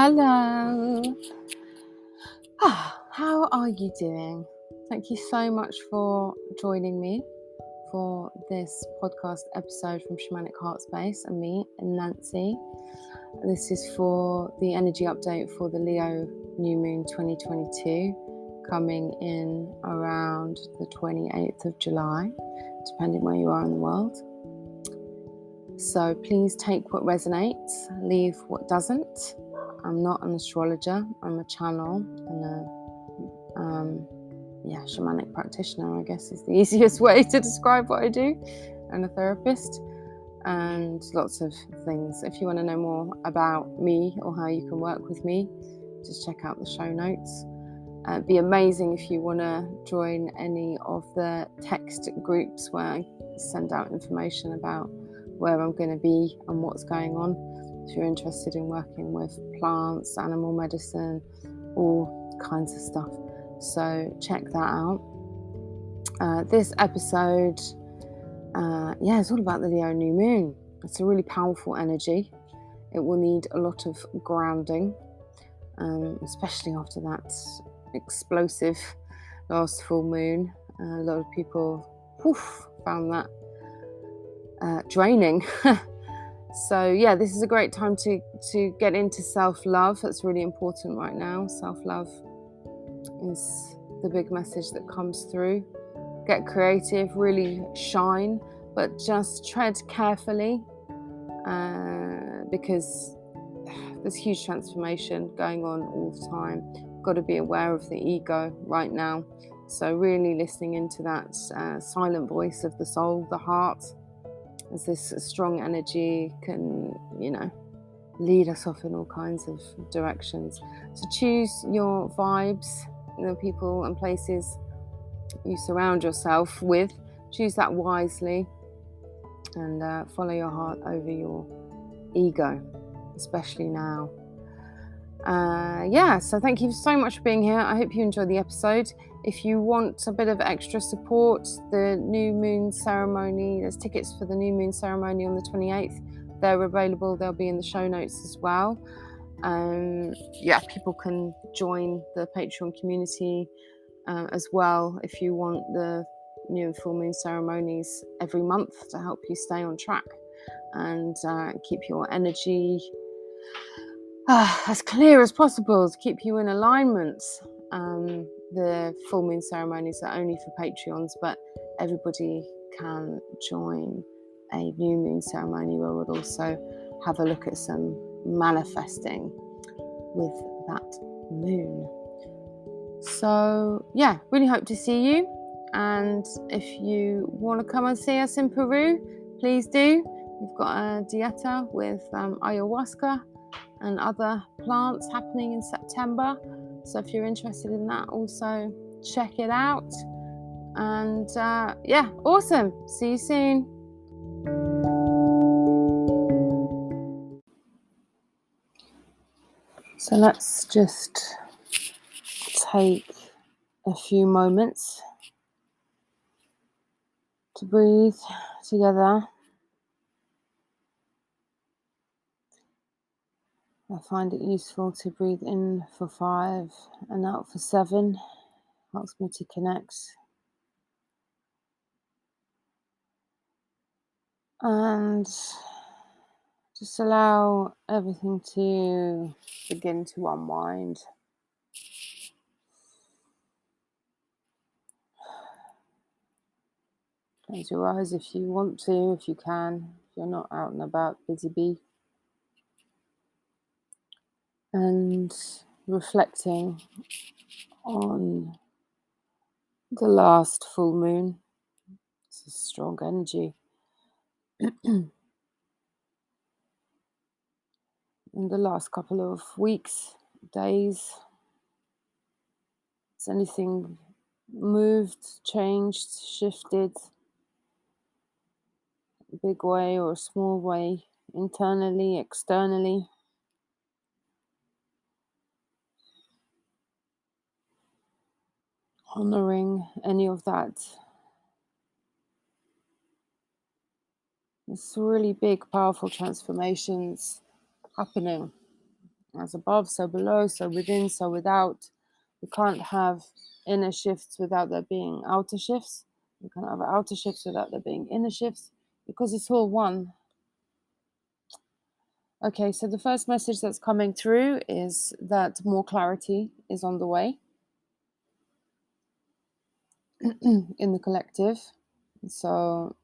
Hello. How are you doing? Thank you so much for joining me for this podcast episode from Shamanic Heartspace and me and Nancy. This is for the energy update for the Leo New Moon 2022 coming in around the 28th of July, depending where you are in the world. So please take what resonates, leave what doesn't. I'm not an astrologer, I'm a channel and a shamanic practitioner, I guess is the easiest way to describe what I do, and a therapist, and lots of things. If you want to know more about me or how you can work with me, just check out the show notes. It'd be amazing if you want to join any of the text groups where I send out information about where I'm going to be and what's going on. If you're interested in working with plants, animal medicine, all kinds of stuff. So check that out. This episode, it's all about the Leo New Moon. It's a really powerful energy. It will need a lot of grounding, especially after that explosive last full moon. A lot of people found that draining. So this is a great time to get into self-love. That's really important right now. Self-love is the big message that comes through. Get creative, really shine, but just tread carefully because there's huge transformation going on all the time. Got to be aware of the ego right now. So really listening into that silent voice of the soul, the heart, as this strong energy can, lead us off in all kinds of directions. So choose your vibes, the people and places you surround yourself with. Choose that wisely and follow your heart over your ego, especially now. So thank you so much for being here. I hope you enjoyed the episode. If you want a bit of extra support, the new moon ceremony, there's tickets for the new moon ceremony on the 28th. They're available. They'll be in the show notes as well. People can join the Patreon community as well if you want the new and full moon ceremonies every month to help you stay on track and keep your energy as clear as possible, to keep you in alignment. The full moon ceremonies are only for Patreons, but everybody can join a new moon ceremony where we'll also have a look at some manifesting with that moon. So really hope to see you. And if you want to come and see us in Peru, please do. We've got a dieta with ayahuasca and other plants happening in September. So if you're interested in that, also check it out. And awesome. See you soon. So let's just take a few moments to breathe together. I find it useful to breathe in for 5 and out for 7. Helps me to connect. And just allow everything to begin to unwind. Close your eyes if you want to, if you can, if you're not out and about, busy bee. And reflecting on the last full moon. It's a strong energy. In the last couple of weeks, days, has anything moved, changed, shifted, a big way or a small way, internally, externally? Honoring any of that. It's really big, powerful transformations happening As above, so below, so within, so without. You can't have inner shifts without there being outer shifts. You can't have outer shifts without there being inner shifts, because it's all one. Okay, so the first message that's coming through is that more clarity is on the way in the collective. So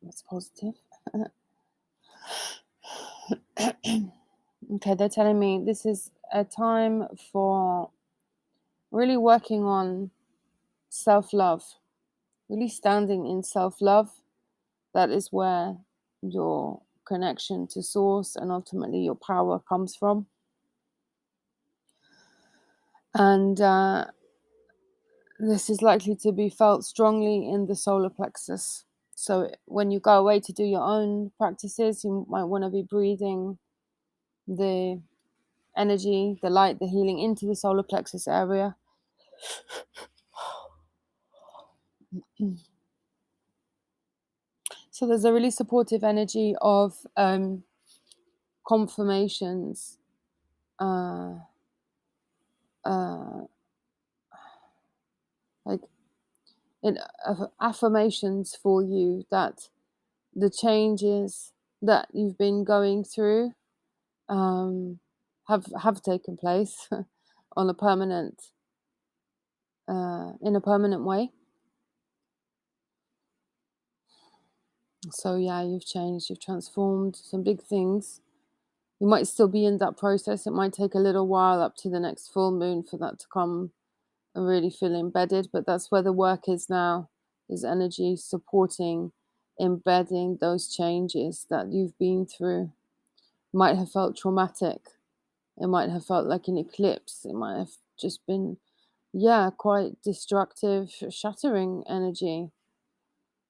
that's positive. Okay, they're telling me this is a time for really working on self-love, really standing in self-love. That is where your connection to source and ultimately your power comes from. And this is likely to be felt strongly in the solar plexus. So when you go away to do your own practices, you might want to be breathing the energy, the light, the healing into the solar plexus area. So there's a really supportive energy of confirmations, like affirmations for you that the changes that you've been going through have taken place on a permanent in a permanent way. So yeah, you've changed, you've transformed some big things. You might still be in that process. It might take a little while up to the next full moon for that to come and really feel embedded, but that's where the work is now, is energy supporting, embedding those changes that you've been through. It might have felt traumatic. It might have felt like an eclipse. It might have just been, quite destructive, shattering energy.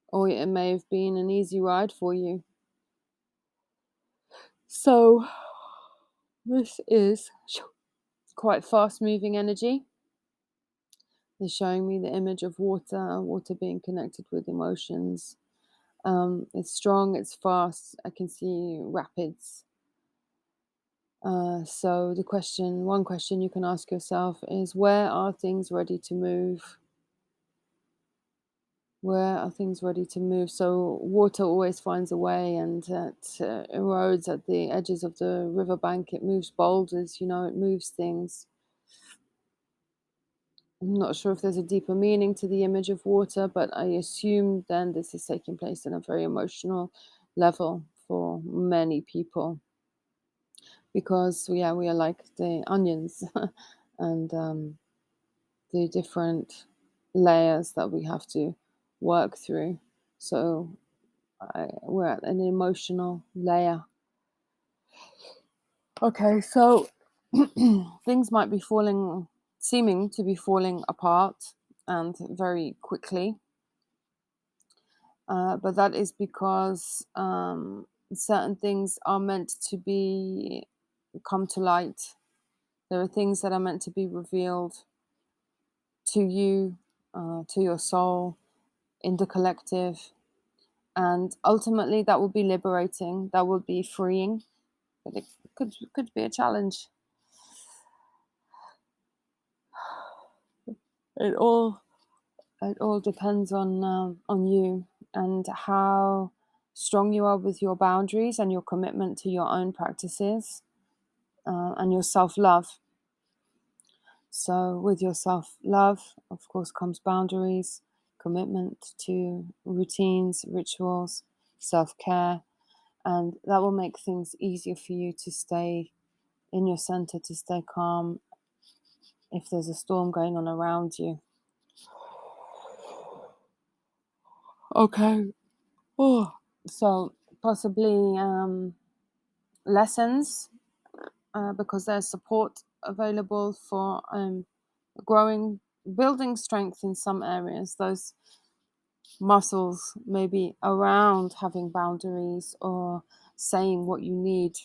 Or it may have been an easy ride for you. So this is quite fast-moving energy. They're showing me the image of water being connected with emotions. It's strong, it's fast. I can see rapids. So one question you can ask yourself is, where are things ready to move? Where are things ready to move? So water always finds a way, and it erodes at the edges of the riverbank. It moves boulders, it moves things. I'm not sure if there's a deeper meaning to the image of water, but I assume then this is taking place on a very emotional level for many people, because we are like the onions and the different layers that we have to work through. So we're at an emotional layer. Okay, so things might be seeming to be falling apart, and very quickly. But that is because certain things are meant to come to light. There are things that are meant to be revealed to you, to your soul, in the collective. And ultimately that will be liberating, that will be freeing, but it could be a challenge. It all depends on you and how strong you are with your boundaries and your commitment to your own practices and your self-love. So with your self-love, of course, comes boundaries, commitment to routines, rituals, self-care, and that will make things easier for you to stay in your center, to stay calm if there's a storm going on around you. Okay. Oh, so possibly lessons, because there's support available for building strength in some areas. Those muscles maybe around having boundaries or saying what you need.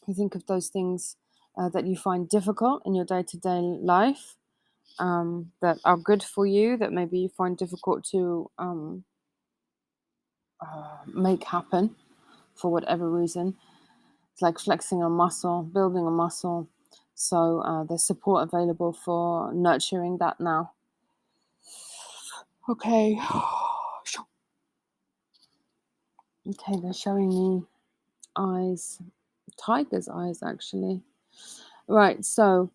You think of those things that you find difficult in your day-to-day life, that are good for you, that maybe you find difficult to make happen for whatever reason. It's like flexing a muscle, building a muscle. So there's support available for nurturing that now. Okay. Okay, they're showing me eyes, tiger's eyes actually. Right, so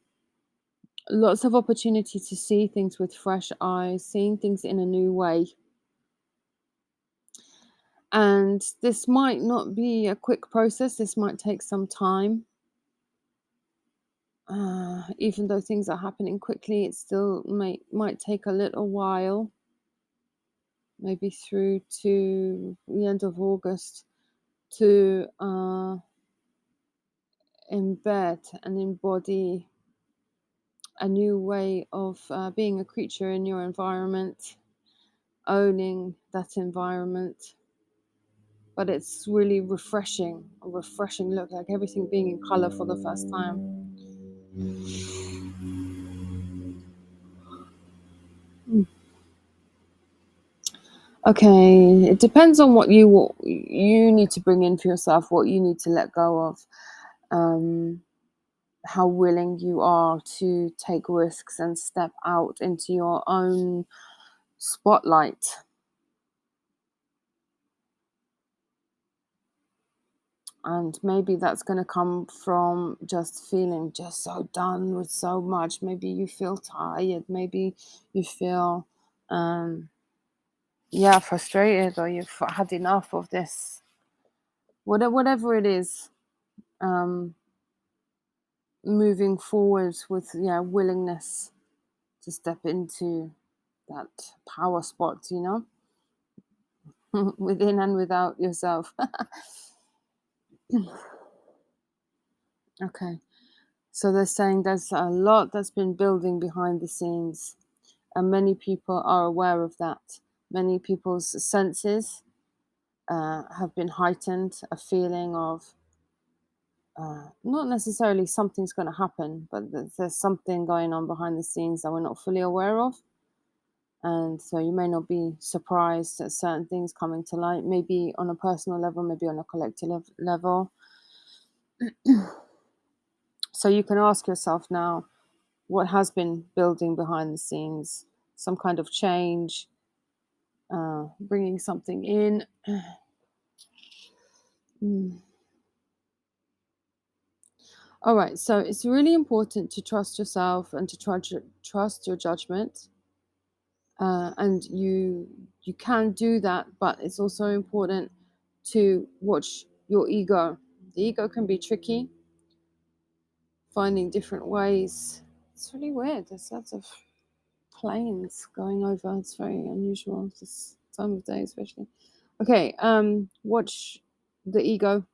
lots of opportunity to see things with fresh eyes, seeing things in a new way. And this might not be a quick process, this might take some time. Even though things are happening quickly, it still might take a little while, maybe through to the end of August, to embed and embody a new way of being a creature in your environment, owning that environment. But it's really refreshing, a refreshing look, like everything being in color for the first time. Okay, it depends on what you need to bring in for yourself, what you need to let go of, how willing you are to take risks and step out into your own spotlight. And maybe that's going to come from just feeling just so done with so much. Maybe you feel tired. Maybe you feel, frustrated, or you've had enough of this. Whatever it is, moving forward with willingness to step into that power spot, within and without yourself. Okay. So they're saying there's a lot that's been building behind the scenes, and many people are aware of that. Many people's senses have been heightened, a feeling of not necessarily something's going to happen, but there's something going on behind the scenes that we're not fully aware of. And so you may not be surprised at certain things coming to light, maybe on a personal level, maybe on a collective level. So you can ask yourself now, what has been building behind the scenes? Some kind of change, bringing something in. All right, so it's really important to trust yourself and to trust your judgment. And you can do that, but it's also important to watch your ego. The ego can be tricky, finding different ways. It's really weird. There's lots of planes going over. It's very unusual this time of day, especially. Okay, watch the ego.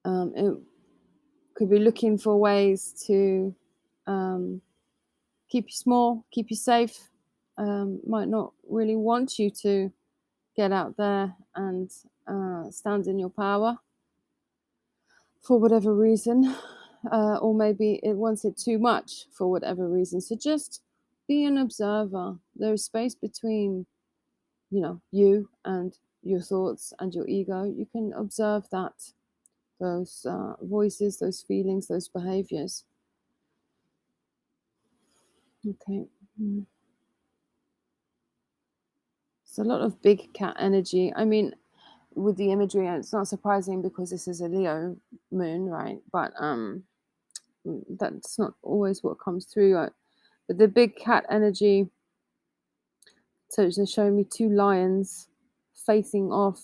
It could be looking for ways to keep you small, keep you safe. Might not really want you to get out there and stand in your power for whatever reason, or maybe it wants it too much for whatever reason. So just be an observer. There's space between, you and your thoughts and your ego. You can observe that, those voices, those feelings, those behaviors. Okay. It's a lot of big cat energy. I mean, with the imagery, it's not surprising because this is a Leo moon, right? But that's not always what comes through. But the big cat energy, so it's showing me two lions facing off.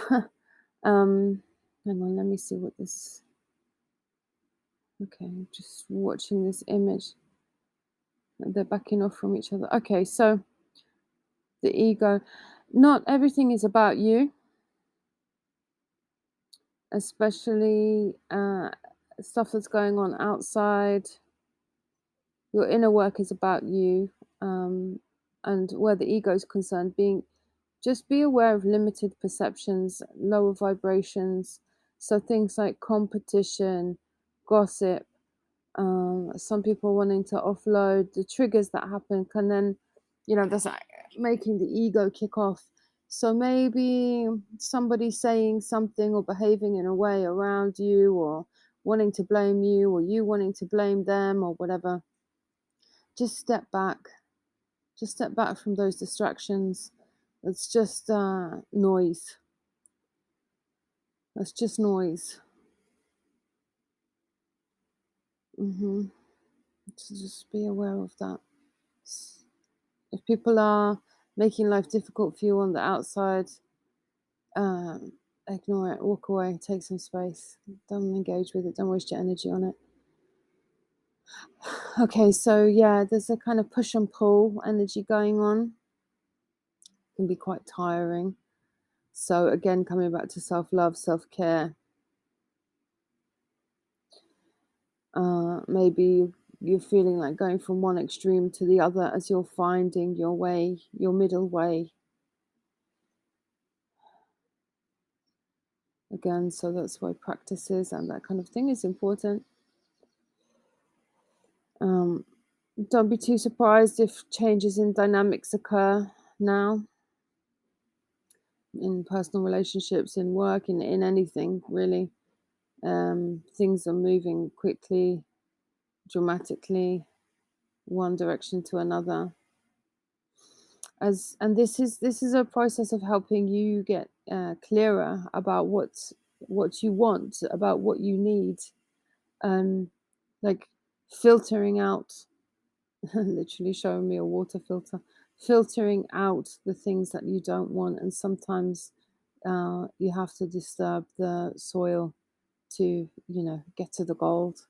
Hang on, let me see what this. Okay, just watching this image. They're backing off from each other. Okay, so the ego. Not everything is about you, especially stuff that's going on outside. Your inner work is about you, and where the ego is concerned, just be aware of limited perceptions, lower vibrations. So things like competition, gossip, some people wanting to offload, the triggers that happen can then, that's like making the ego kick off. So maybe somebody saying something or behaving in a way around you, or wanting to blame you, or you wanting to blame them, or whatever. Just step back. Just step back from those distractions. It's just noise. It's just noise. So just be aware of that. If people are making life difficult for you on the outside, ignore it, walk away, take some space. Don't engage with it, don't waste your energy on it. Okay, so yeah, there's a kind of push and pull energy going on. It can be quite tiring. So again, coming back to self-love, self-care. Maybe you're feeling like going from one extreme to the other as you're finding your way, your middle way. Again, so that's why practices and that kind of thing is important. Don't be too surprised if changes in dynamics occur now, in personal relationships, in work, in anything really. Things are moving quickly, dramatically, one direction to another. And this is a process of helping you get clearer about what you want, about what you need, like filtering out, literally showing me a water filter, filtering out the things that you don't want. And sometimes you have to disturb the soil to, get to the gold.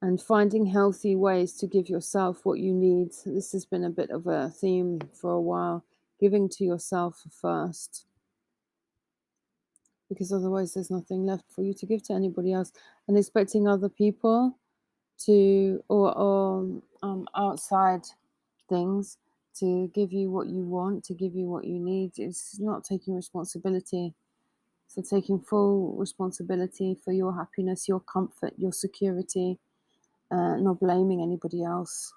And finding healthy ways to give yourself what you need. This has been a bit of a theme for a while. Giving to yourself first, because otherwise there's nothing left for you to give to anybody else. And expecting other people to, or outside things to give you what you want, to give you what you need, is not taking responsibility. So taking full responsibility for your happiness, your comfort, your security, not blaming anybody else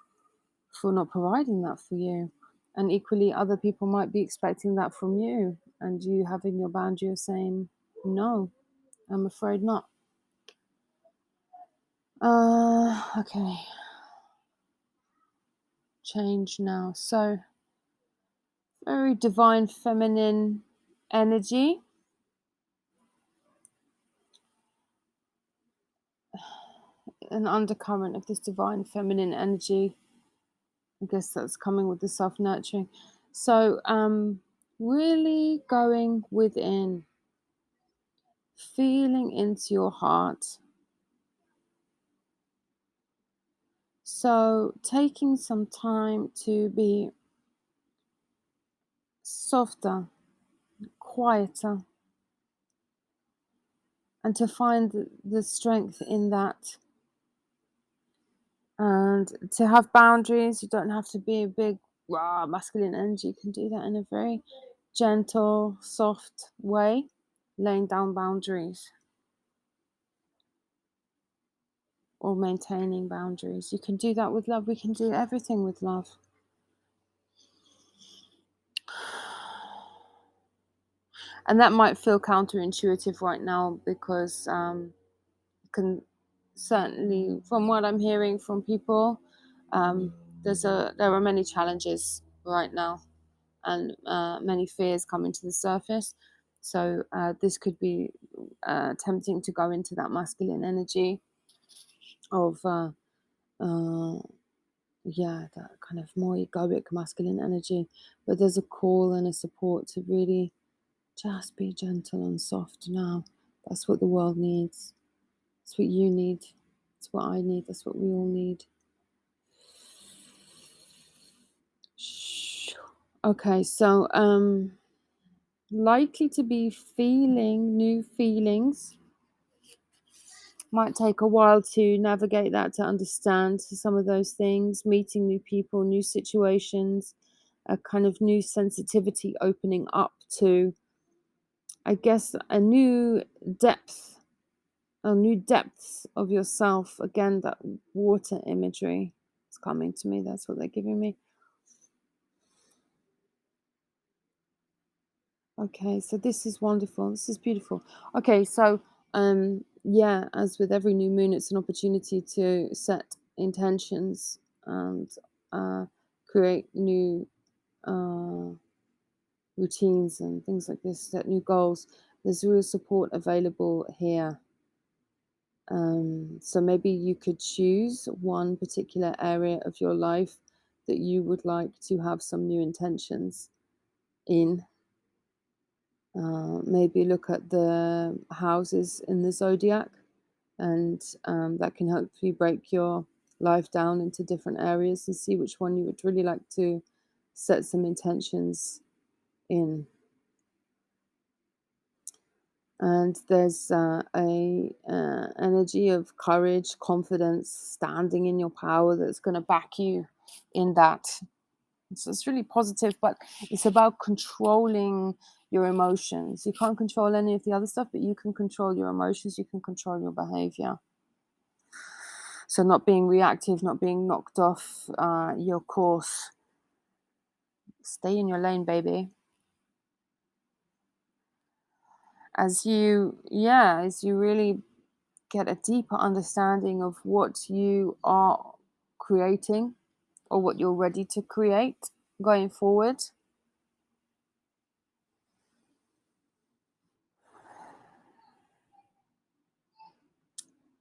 for not providing that for you. And equally, other people might be expecting that from you, and you having your boundary of saying, no, I'm afraid not. Okay. Change now. So, very divine feminine energy. An undercurrent of this divine feminine energy. I guess that's coming with the self-nurturing. So, really going within, feeling into your heart. So, taking some time to be softer, quieter, and to find the strength in that. And to have boundaries. You don't have to be a big, raw, masculine energy. You can do that in a very gentle, soft way, laying down boundaries or maintaining boundaries. You can do that with love. We can do everything with love. And that might feel counterintuitive right now, because can certainly, from what I'm hearing from people, there are many challenges right now, and many fears coming to the surface. So this could be tempting to go into that masculine energy of that kind of more egoic masculine energy. But there's a call and a support to really just be gentle and soft now. That's what the world needs. That's what you need. That's what I need. That's what we all need. Okay, so likely to be feeling new feelings. Might take a while to navigate that, to understand some of those things, meeting new people, new situations, a kind of new sensitivity opening up to, I guess, a new depths of yourself. Again, that water imagery is coming to me. That's what they're giving me. Okay, so this is wonderful. This is beautiful. Okay, so yeah, as with every new moon, it's an opportunity to set intentions and uh, create new uh, routines and things like this, set new goals. There's real support available here. So maybe you could choose one particular area of your life that you would like to have some new intentions in. Maybe look at the houses in the zodiac, and that can help you break your life down into different areas and see which one you would really like to set some intentions in. And there's a energy of courage, confidence, standing in your power that's going to back you in that. So it's really positive, but it's about controlling your emotions. You can't control any of the other stuff, but you can control your emotions, you can control your behavior. So not being reactive, not being knocked off your course. Stay in your lane, baby. As you really get a deeper understanding of what you are creating or what you're ready to create going forward.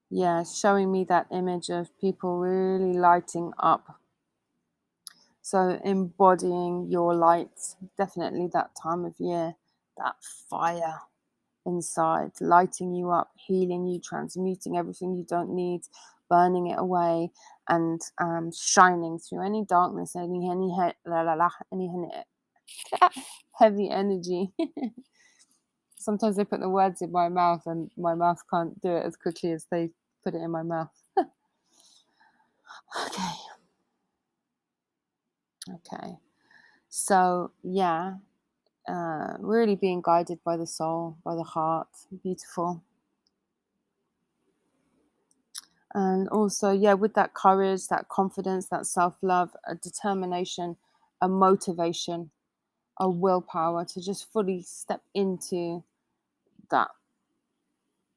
Yeah, showing me that image of people really lighting up. So embodying your light, definitely that time of year, that fire inside, lighting you up, healing you, transmuting everything you don't need, burning it away, and shining through any darkness, any heavy energy. Sometimes they put the words in my mouth and my mouth can't do it as quickly as they put it in my mouth. Okay. So yeah, really being guided by the soul, by the heart. Beautiful. And also, yeah, with that courage, that confidence, that self-love, a determination, a motivation, a willpower to just fully step into that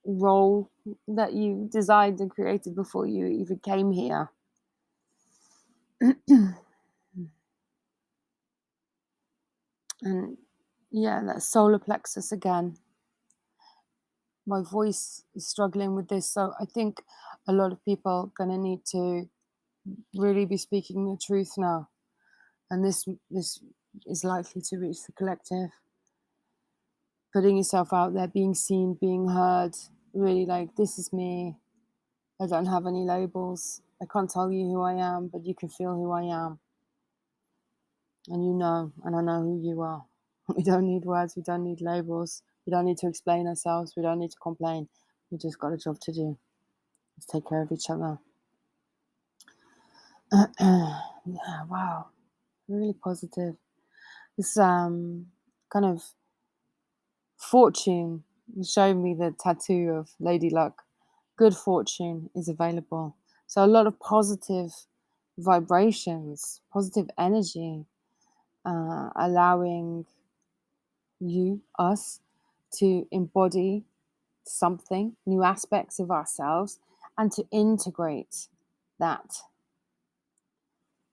role that you designed and created before you even came here. And yeah, that solar plexus again. My voice is struggling with this, so I think a lot of people are going to need to really be speaking the truth now. And this is likely to reach the collective. Putting yourself out there, being seen, being heard, really like, this is me. I don't have any labels. I can't tell you who I am, but you can feel who I am. And you know, and I know who you are. We don't need words, we don't need labels. We don't need to explain ourselves, we don't need to complain. We just got a job to do. Let's take care of each other. Yeah, wow. Really positive. This kind of fortune showed me the tattoo of Lady Luck. Good fortune is available. So a lot of positive vibrations, positive energy, allowing us to embody something, new aspects of ourselves, and to integrate that.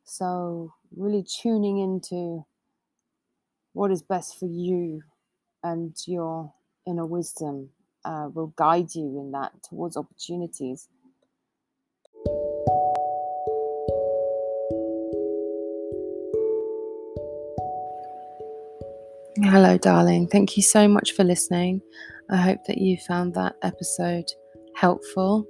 So really tuning into what is best for you and your inner wisdom will guide you in that towards opportunities. Hello, darling. Thank you so much for listening. I hope that you found that episode helpful.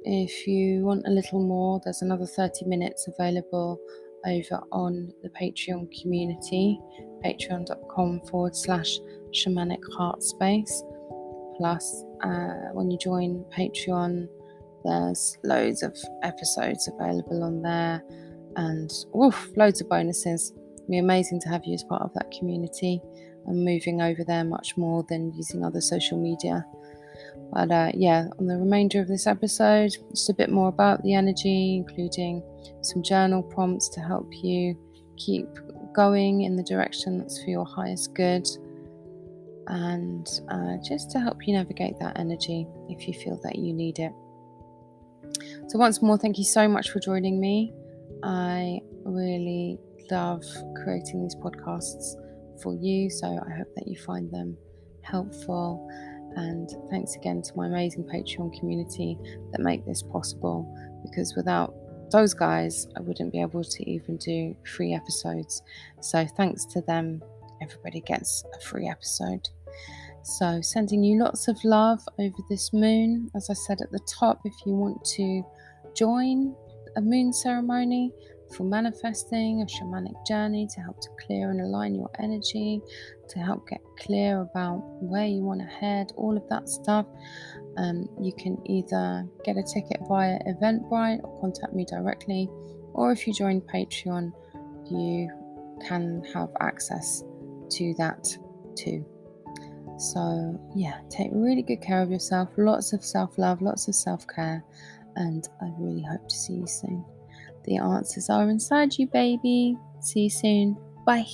If you want a little more, there's another 30 minutes available over on the Patreon community, patreon.com/Shamanic Heartspace. Plus, when you join Patreon, there's loads of episodes available on there and loads of bonuses. It'd be amazing to have you as part of that community. I'm moving over there much more than using other social media. But yeah, on the remainder of this episode, just a bit more about the energy, including some journal prompts to help you keep going in the direction that's for your highest good. and just to help you navigate that energy if you feel that you need it. So once more, thank you so much for joining me. I really love creating these podcasts for you, so I hope that you find them helpful. And thanks again to my amazing Patreon community that make this possible, because without those guys, I wouldn't be able to even do free episodes. So thanks to them, everybody gets a free episode. So sending you lots of love over this moon. As I said at the top, if you want to join a moon ceremony for manifesting, a shamanic journey to help to clear and align your energy, to help get clear about where you want to head, all of that stuff, you can either get a ticket via Eventbrite or contact me directly, or if you join Patreon, you can have access to that too. So yeah, take really good care of yourself, lots of self-love, lots of self-care, and I really hope to see you soon. The answers are inside you, baby. See you soon. Bye.